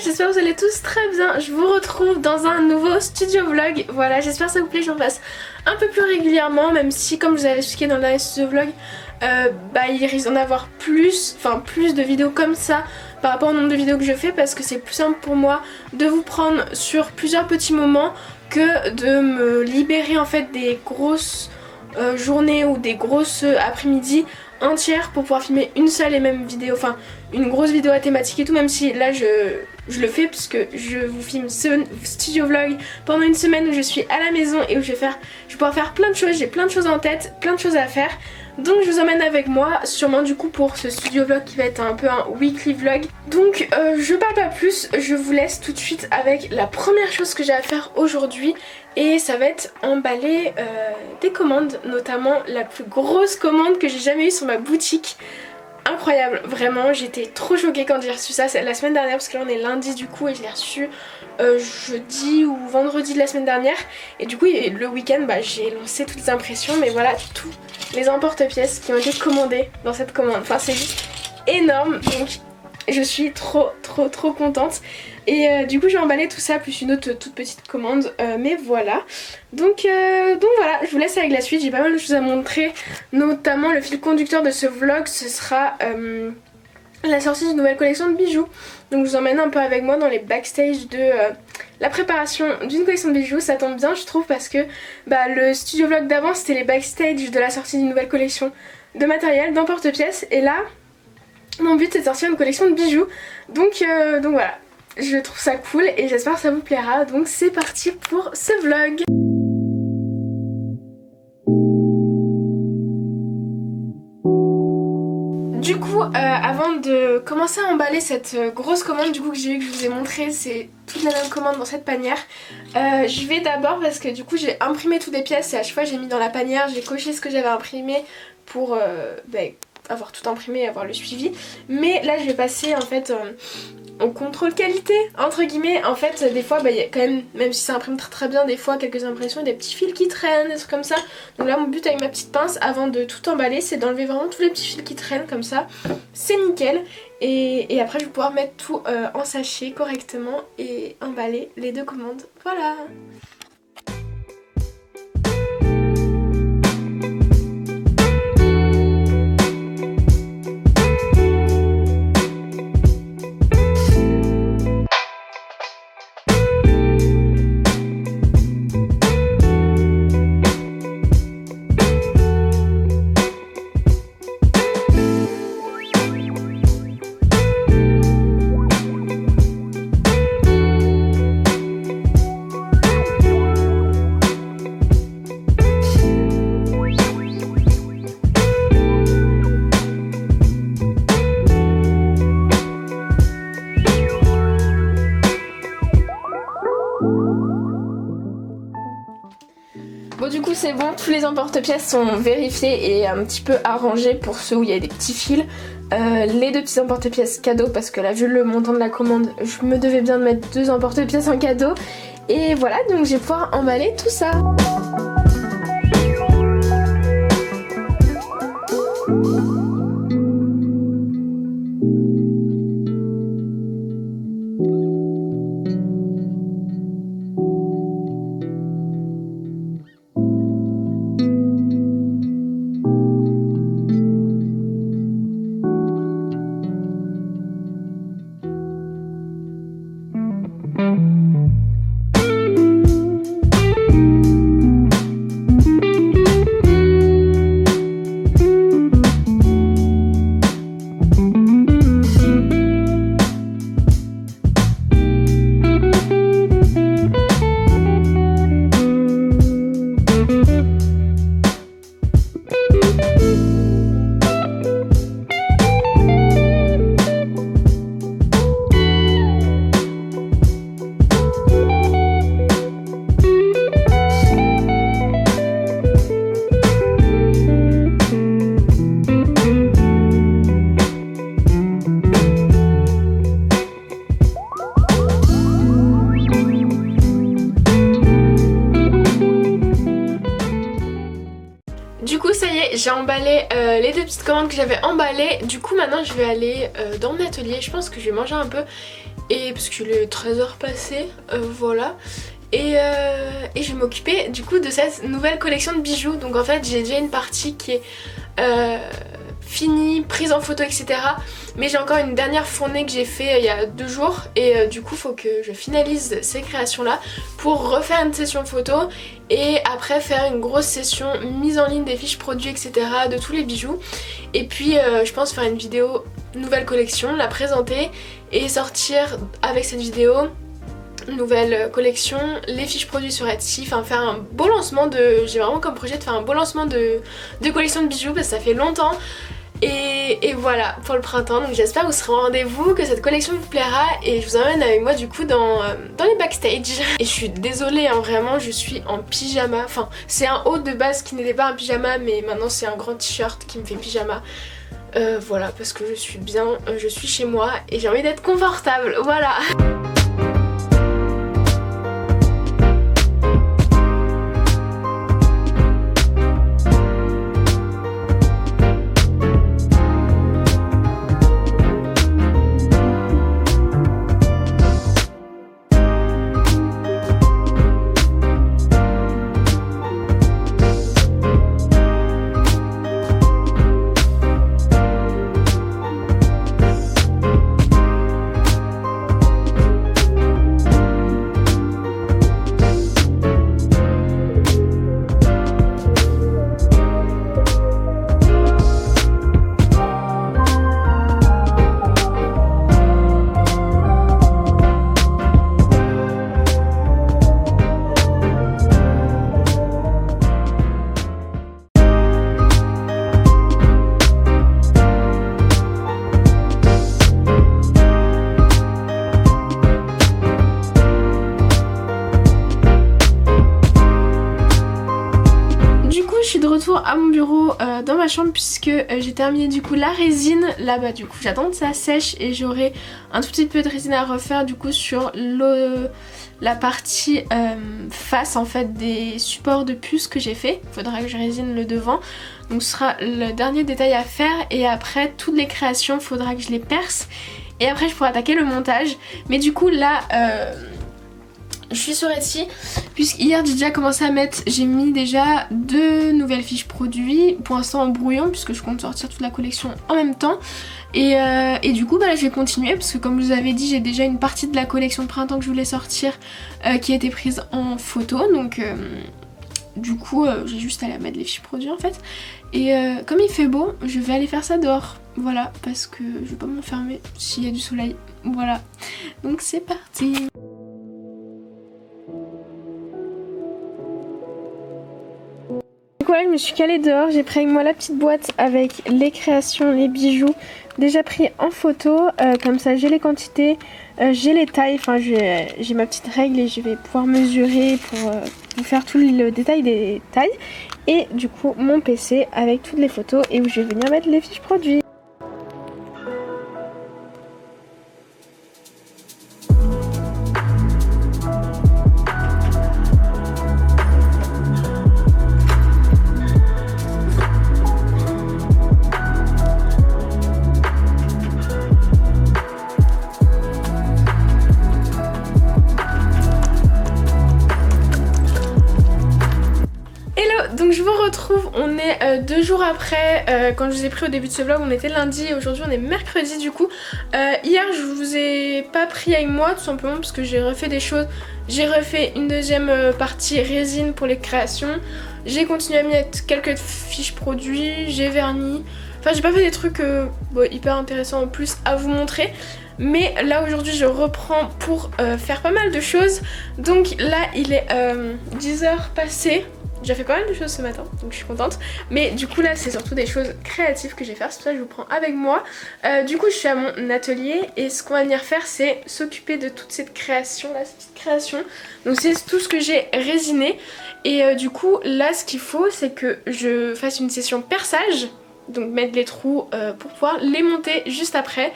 J'espère que vous allez tous très bien. Je vous retrouve dans un nouveau studio vlog. Voilà, j'espère que ça vous plaît, j'en fasse un peu plus régulièrement, même si comme je vous avais expliqué dans le dernier studio vlog, il risque d'en avoir plus de vidéos comme ça par rapport au nombre de vidéos que je fais, parce que c'est plus simple pour moi de vous prendre sur plusieurs petits moments que de me libérer en fait des grosses journées ou des grosses après-midi entières pour pouvoir filmer une seule et même vidéo, enfin une grosse vidéo à thématique et tout, même si là je le fais puisque je vous filme ce studio vlog pendant une semaine où je suis à la maison et où je vais pouvoir faire plein de choses, j'ai plein de choses en tête, plein de choses à faire. Donc je vous emmène avec moi, sûrement du coup pour ce studio vlog qui va être un peu un weekly vlog. Donc je parle pas plus, je vous laisse tout de suite avec la première chose que j'ai à faire aujourd'hui. Et ça va être emballer des commandes, notamment la plus grosse commande que j'ai jamais eue sur ma boutique. Incroyable, vraiment, j'étais trop choquée quand j'ai reçu ça, c'est la semaine dernière parce que là on est lundi du coup et je l'ai reçu jeudi ou vendredi de la semaine dernière. Et du coup le week-end j'ai lancé toutes les impressions, mais voilà tous les emporte-pièces qui ont été commandés dans cette commande. Enfin c'est juste énorme, donc je suis trop contente. Et du coup j'ai emballé tout ça plus une autre toute petite commande, mais voilà. Donc voilà, je vous laisse avec la suite, j'ai pas mal de choses à montrer. Notamment le fil conducteur de ce vlog, ce sera la sortie d'une nouvelle collection de bijoux. Donc je vous emmène un peu avec moi dans les backstage de la préparation d'une collection de bijoux. Ça tombe bien je trouve parce que le studio vlog d'avant c'était les backstage de la sortie d'une nouvelle collection de matériel, d'emporte-pièces. Et là mon but c'est de sortir une collection de bijoux. Donc voilà. Je trouve ça cool et j'espère que ça vous plaira, donc c'est parti pour ce vlog. Du coup avant de commencer à emballer cette grosse commande du coup que j'ai eu, que je vous ai montré, c'est toute la même commande dans cette panière. Je vais d'abord, parce que du coup j'ai imprimé toutes les pièces et à chaque fois j'ai mis dans la panière, j'ai coché ce que j'avais imprimé pour avoir tout imprimé et avoir le suivi. Mais là je vais passer en fait au contrôle qualité entre guillemets. En fait des fois il y a quand même si ça imprime très bien, des fois quelques impressions, des petits fils qui traînent, des trucs comme ça. Donc là mon but avec ma petite pince avant de tout emballer, c'est d'enlever vraiment tous les petits fils qui traînent comme ça. C'est nickel. Et après je vais pouvoir mettre tout en sachet correctement et emballer les deux commandes. Voilà. Bon du coup c'est bon, tous les emporte-pièces sont vérifiés et un petit peu arrangés pour ceux où il y a des petits fils. Les deux petits emporte-pièces cadeaux, parce que là vu le montant de la commande, je me devais bien de mettre 2 emporte-pièces en cadeau. Et voilà, donc je vais pouvoir emballer tout ça. j'ai emballé les 2 petites commandes que j'avais emballées. Du coup maintenant je vais aller dans mon atelier, je pense que je vais manger un peu. Et parce qu'il est 13h passé, voilà. Et je vais m'occuper du coup de cette nouvelle collection de bijoux. Donc en fait j'ai déjà une partie qui est finie, prise en photo, etc. Mais j'ai encore une dernière fournée que j'ai fait il y a 2 jours. Et du coup faut que je finalise ces créations là pour refaire une session photo. Et après faire une grosse session mise en ligne des fiches produits, etc. de tous les bijoux. Et puis je pense faire une vidéo nouvelle collection, la présenter et sortir avec cette vidéo nouvelle collection, les fiches produits sur Etsy, enfin faire un beau lancement de... J'ai vraiment comme projet de faire un beau lancement de collection de bijoux parce que ça fait longtemps. Et voilà pour le printemps, donc j'espère que vous serez au rendez-vous, que cette collection vous plaira et je vous emmène avec moi du coup dans les backstage. Et je suis désolée hein, vraiment je suis en pyjama, enfin c'est un haut de base qui n'était pas un pyjama mais maintenant c'est un grand t-shirt qui me fait pyjama. Voilà parce que je suis bien, je suis chez moi et j'ai envie d'être confortable, voilà. À mon bureau dans ma chambre puisque j'ai terminé du coup la résine là-bas, du coup j'attends que ça sèche et j'aurai un tout petit peu de résine à refaire du coup sur la partie face en fait des supports de puce que j'ai fait. Il faudra que je résine le devant, donc ce sera le dernier détail à faire et après toutes les créations il faudra que je les perce et après je pourrai attaquer le montage. Mais du coup là je suis sur Etsy puisqu'hier j'ai déjà commencé à mettre, j'ai mis déjà 2 nouvelles fiches produits pour l'instant en brouillon puisque je compte sortir toute la collection en même temps et du coup bah là je vais continuer parce que comme je vous avais dit j'ai déjà une partie de la collection de printemps que je voulais sortir qui a été prise en photo, donc du coup j'ai juste à aller mettre les fiches produits en fait et comme il fait beau je vais aller faire ça dehors, voilà, parce que je vais pas m'enfermer s'il y a du soleil, voilà, donc c'est parti. Du coup là je me suis calée dehors, j'ai pris avec moi la petite boîte avec les créations, les bijoux déjà pris en photo, comme ça j'ai les quantités, j'ai les tailles, enfin j'ai ma petite règle et je vais pouvoir mesurer pour vous faire tout le détail des tailles et du coup mon PC avec toutes les photos et où je vais venir mettre les fiches produits. Donc je vous retrouve, on est 2 jours après, quand je vous ai pris au début de ce vlog on était lundi et aujourd'hui on est mercredi du coup. Hier je vous ai pas pris avec moi tout simplement parce que j'ai refait des choses, j'ai refait une deuxième partie résine pour les créations, j'ai continué à mettre quelques fiches produits, j'ai verni, enfin j'ai pas fait des trucs bon, hyper intéressants en plus à vous montrer. Mais là aujourd'hui je reprends pour faire pas mal de choses, donc là il est 10h passées. J'ai fait pas mal de choses ce matin, donc je suis contente. Mais du coup là c'est surtout des choses créatives que je vais faire, c'est pour ça que je vous prends avec moi. Du coup je suis à mon atelier et ce qu'on va venir faire c'est s'occuper de toute cette création, là, cette petite création. Donc c'est tout ce que j'ai résiné. Et du coup là ce qu'il faut c'est que je fasse une session perçage, donc mettre les trous pour pouvoir les monter juste après.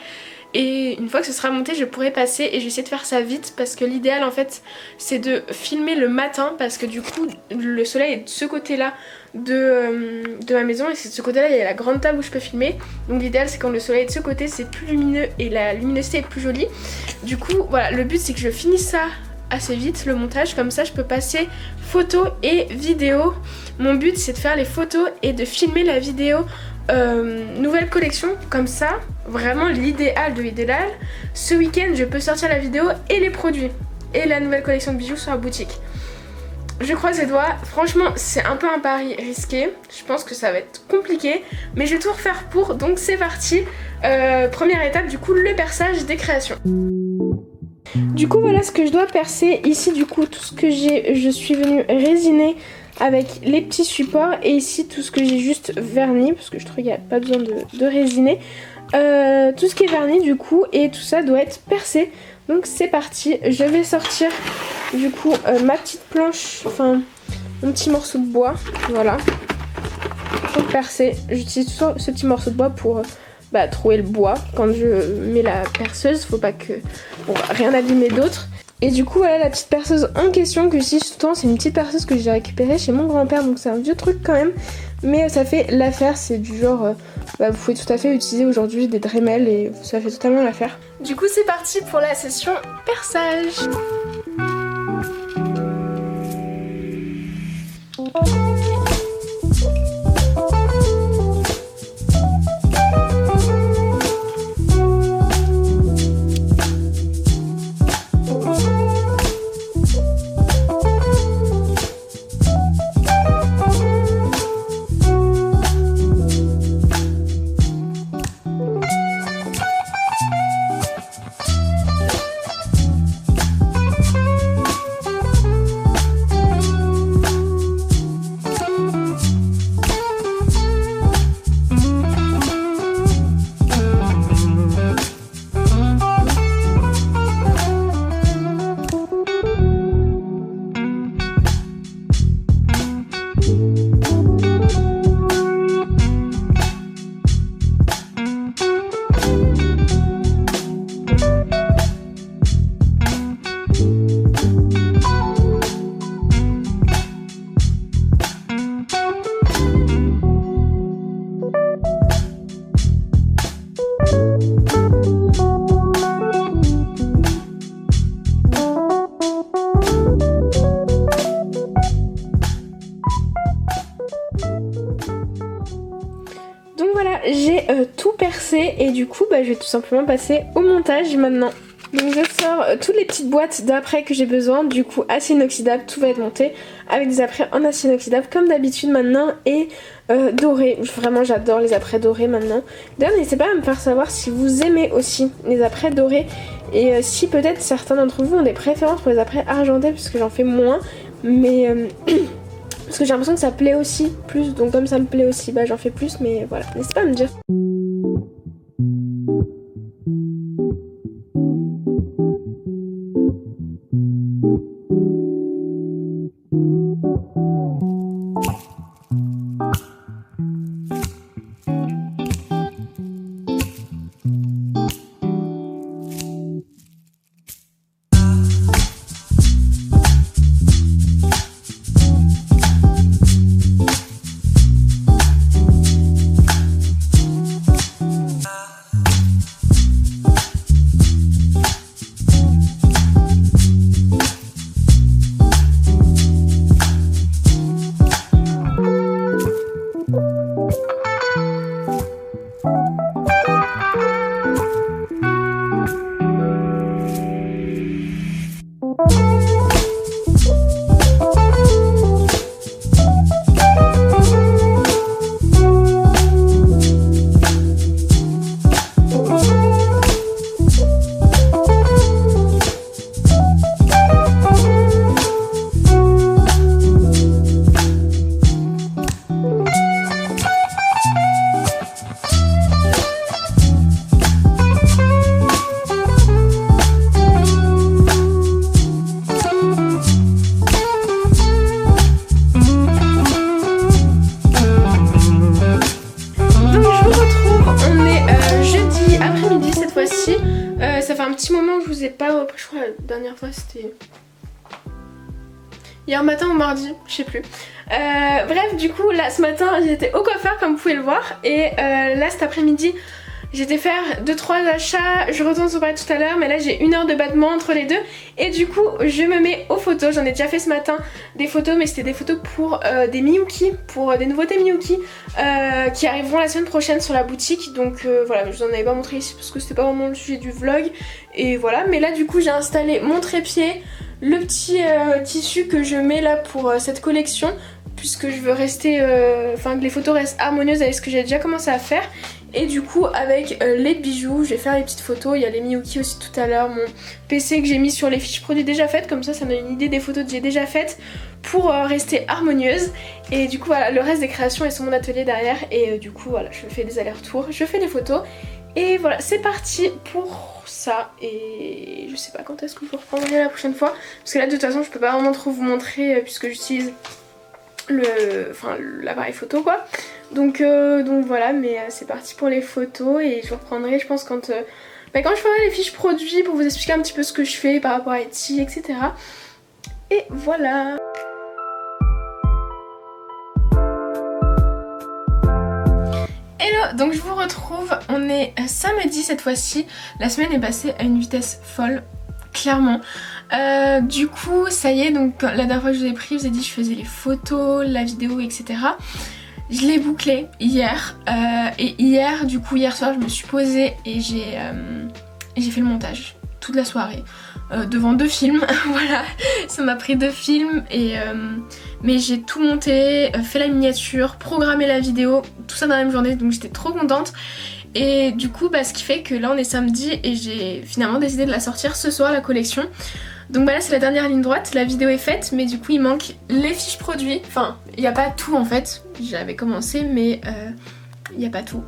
et une fois que ce sera monté je pourrai passer et je vais essayer de faire ça vite parce que l'idéal en fait c'est de filmer le matin parce que du coup le soleil est de ce côté là de ma maison et c'est de ce côté là il y a la grande table où je peux filmer, donc l'idéal c'est quand le soleil est de ce côté c'est plus lumineux et la luminosité est plus jolie. Du coup voilà, le but c'est que je finisse ça assez vite, le montage, comme ça je peux passer photos et vidéos. Mon but c'est de faire les photos et de filmer la vidéo nouvelle collection, comme ça vraiment l'idéal de l'idéal, ce week-end je peux sortir la vidéo et les produits et la nouvelle collection de bijoux sur la boutique. Je croise les doigts, franchement c'est un peu un pari risqué, je pense que ça va être compliqué mais je vais tout refaire pour, donc c'est parti. Première étape du coup, le perçage des créations. Du coup voilà ce que je dois percer. Ici du coup tout ce que j'ai, je suis venue résiner avec les petits supports et ici tout ce que j'ai juste verni parce que je trouve qu'il n'y a pas besoin de résiner. Tout ce qui est verni du coup et tout ça doit être percé. Donc c'est parti, je vais sortir du coup ma petite planche, enfin mon petit morceau de bois, voilà, pour percer. J'utilise ce petit morceau de bois pour trouer le bois quand je mets la perceuse, faut pas que rien abîmer d'autre. Et du coup voilà la petite perceuse en question que j'utilise tout le temps, c'est une petite perceuse que j'ai récupérée chez mon grand-père, donc c'est un vieux truc quand même, mais ça fait l'affaire, c'est du genre vous pouvez tout à fait utiliser aujourd'hui des Dremel et ça fait totalement l'affaire. Du coup c'est parti pour la session perçage. J'ai tout percé et du coup je vais tout simplement passer au montage maintenant. Donc je sors toutes les petites boîtes d'après que j'ai besoin, du coup acier inoxydable, tout va être monté avec des apprêts en acier inoxydable comme d'habitude maintenant et doré. Vraiment j'adore les apprêts dorés maintenant. D'ailleurs n'hésitez pas à me faire savoir si vous aimez aussi les apprêts dorés et si peut-être certains d'entre vous ont des préférences pour les apprêts argentés parce que j'en fais moins, mais parce que j'ai l'impression que ça plaît aussi plus, donc comme ça me plaît aussi, j'en fais plus, mais voilà, n'hésitez pas à me dire. un petit moment que je vous ai pas repris, je crois la dernière fois c'était hier matin ou mardi, je sais plus. Bref, du coup là ce matin j'étais au coiffeur comme vous pouvez le voir et là cet après-midi j'étais faire 2-3 achats, je retourne sur parler tout à l'heure mais là j'ai 1 heure de battement entre les deux et du coup je me mets aux photos. J'en ai déjà fait ce matin des photos mais c'était des photos pour des Miyuki, pour des nouveautés Miyuki qui arriveront la semaine prochaine sur la boutique. Donc voilà, je vous en avais pas montré ici parce que c'était pas vraiment le sujet du vlog et voilà. Mais là du coup j'ai installé mon trépied, le petit tissu que je mets là pour cette collection puisque je veux rester, enfin que les photos restent harmonieuses avec ce que j'ai déjà commencé à faire. Et du coup avec les bijoux, je vais faire les petites photos, il y a les Miyuki aussi tout à l'heure, mon PC que j'ai mis sur les fiches produits déjà faites, comme ça ça m'a une idée des photos que j'ai déjà faites pour rester harmonieuse. Et du coup voilà, le reste des créations est sur mon atelier derrière et du coup voilà, je fais des allers-retours, je fais les photos. Et voilà, c'est parti pour ça et je sais pas quand est-ce que je vous reprendrai la prochaine fois. Parce que là de toute façon je peux pas vraiment trop vous montrer puisque j'utilise l'appareil photo quoi. Donc voilà, mais c'est parti pour les photos et je vous reprendrai je pense quand je ferai les fiches produits pour vous expliquer un petit peu ce que je fais par rapport à Etsy, etc. Et voilà. Hello, donc je vous retrouve, on est samedi cette fois-ci, la semaine est passée à une vitesse folle, clairement. Du coup ça y est, donc la dernière fois que je vous ai pris, je vous ai dit que je faisais les photos, la vidéo, etc. Je l'ai bouclé hier et hier, du coup hier soir je me suis posée et j'ai fait le montage toute la soirée devant 2 films. Voilà, ça m'a pris 2 films et mais j'ai tout monté, fait la miniature, programmé la vidéo, tout ça dans la même journée, donc j'étais trop contente. Et du coup ce qui fait que là on est samedi et j'ai finalement décidé de la sortir ce soir la collection. Donc bah là c'est la dernière ligne droite, la vidéo est faite mais du coup il manque les fiches produits. Enfin il n'y a pas tout en fait, j'avais commencé mais il n'y a pas tout.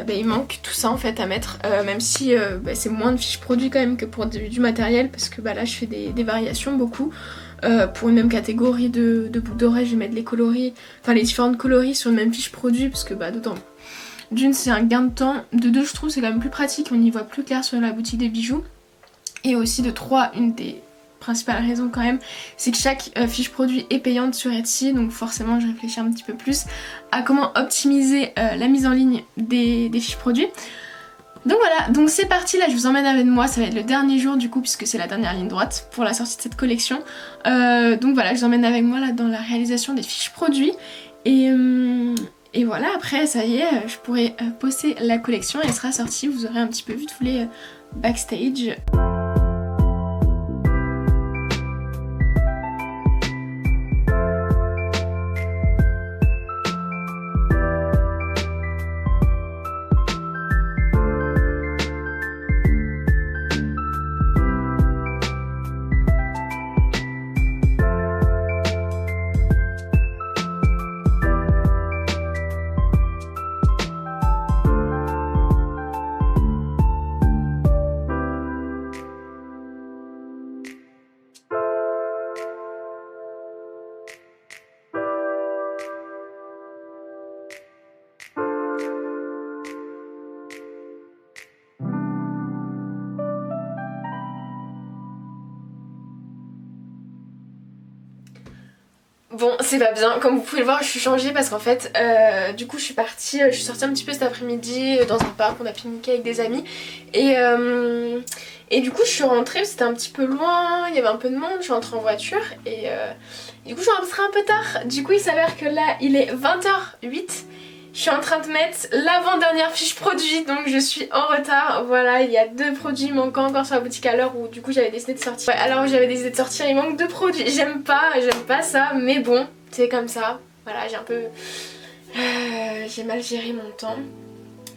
Il manque tout ça en fait à mettre, même si c'est moins de fiches produits quand même que pour du matériel parce que là je fais des variations beaucoup. Pour une même catégorie de boucles d'oreilles je vais mettre les coloris, enfin les différentes coloris sur une même fiche produit parce que d'autant d'une c'est un gain de temps, de 2 je trouve c'est quand même plus pratique, on y voit plus clair sur la boutique des bijoux. Et aussi de 3, une des principales raisons quand même, c'est que chaque fiche produit est payante sur Etsy, donc forcément je réfléchis un petit peu plus à comment optimiser la mise en ligne des fiches produits. Donc voilà, donc c'est parti, là je vous emmène avec moi, ça va être le dernier jour du coup puisque c'est la dernière ligne droite pour la sortie de cette collection. Donc voilà, je vous emmène avec moi là dans la réalisation des fiches produits et voilà, après ça y est, je pourrai poster la collection et elle sera sortie, vous aurez un petit peu vu tous les backstage. Bon, c'est pas bien, comme vous pouvez le voir je suis changée parce qu'en fait du coup je suis sortie un petit peu cet après-midi dans un parc, on a pique-niqué avec des amis et du coup je suis rentrée, c'était un petit peu loin, il y avait un peu de monde, je suis rentrée en voiture et du coup je suis rentrée un peu tard. Du coup il s'avère que là il est 20h08, je suis en train de mettre l'avant-dernière fiche produit donc je suis en retard. Voilà, il y a 2 produits manquants encore sur la boutique à l'heure où du coup j'avais décidé de sortir. Ouais, alors j'avais décidé de sortir, il manque 2 produits, j'aime pas ça mais bon c'est comme ça. Voilà, j'ai un peu j'ai mal géré mon temps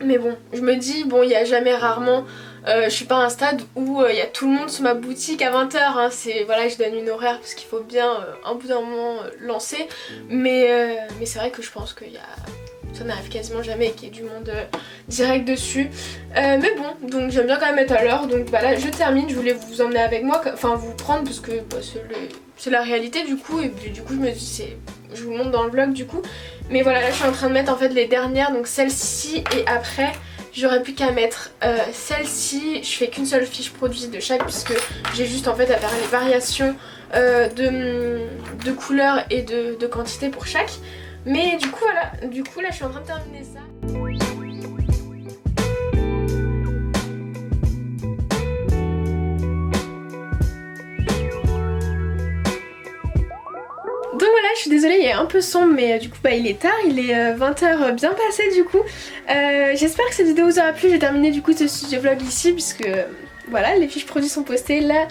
mais bon je me dis bon il y a jamais rarement je suis pas à un stade où il y a tout le monde sur ma boutique à 20h hein. C'est voilà, je donne une horaire parce qu'il faut bien un bout d'un moment lancer mais c'est vrai que je pense qu'il y a ça n'arrive quasiment jamais qu'il y ait du monde direct dessus mais bon, donc j'aime bien quand même être à l'heure. Donc là je termine, je voulais vous emmener avec moi, enfin vous prendre parce que c'est la réalité du coup. Et puis du coup je me dis je vous montre dans le vlog du coup. Mais voilà, là je suis en train de mettre en fait les dernières, donc celle-ci et après j'aurais plus qu'à mettre celle-ci. Je fais qu'une seule fiche produit de chaque puisque j'ai juste en fait à faire les variations de couleurs et de quantité pour chaque. Mais du coup voilà, du coup là je suis en train de terminer ça. Donc voilà, je suis désolée, il est un peu sombre mais du coup bah il est tard, il est 20h bien passé du coup. J'espère que cette vidéo vous aura plu, j'ai terminé du coup ce studio vlog ici puisque voilà, les fiches produits sont postées, là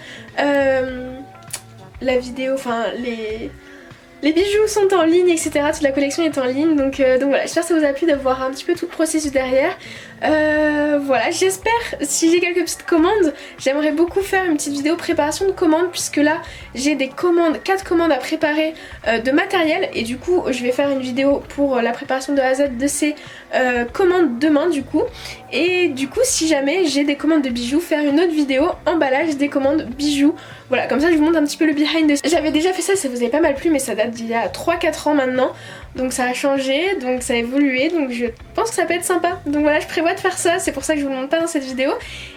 la vidéo, enfin les bijoux sont en ligne, etc. Toute la collection est en ligne, donc voilà, j'espère que ça vous a plu de voir un petit peu tout le processus derrière. Voilà, j'espère, si j'ai quelques petites commandes, j'aimerais beaucoup faire une petite vidéo préparation de commandes, puisque là j'ai des commandes, 4 commandes à préparer de matériel, et du coup je vais faire une vidéo pour la préparation de A à Z de ces commandes demain du coup. Et du coup si jamais j'ai des commandes de bijoux, faire une autre vidéo emballage des commandes bijoux. Voilà, comme ça je vous montre un petit peu le behind the... J'avais déjà fait ça, ça vous avait pas mal plu, mais ça date d'il y a 3-4 ans maintenant. Donc ça a changé, donc ça a évolué, donc je pense que ça peut être sympa. Donc voilà, je prévois de faire ça, c'est pour ça que je vous le montre pas dans cette vidéo.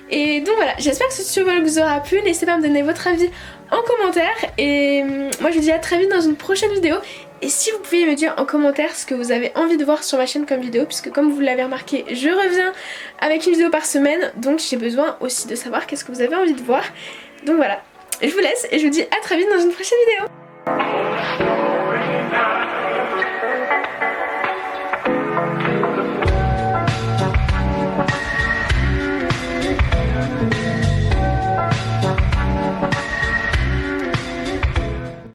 Et donc voilà, j'espère que ce tuto vlog vous aura plu, n'hésitez pas à me donner votre avis en commentaire. Et moi je vous dis à très vite dans une prochaine vidéo. Et si vous pouviez me dire en commentaire ce que vous avez envie de voir sur ma chaîne comme vidéo, puisque comme vous l'avez remarqué, je reviens avec une vidéo par semaine, donc j'ai besoin aussi de savoir qu'est-ce que vous avez envie de voir. Donc voilà, je vous laisse et je vous dis à très vite dans une prochaine vidéo.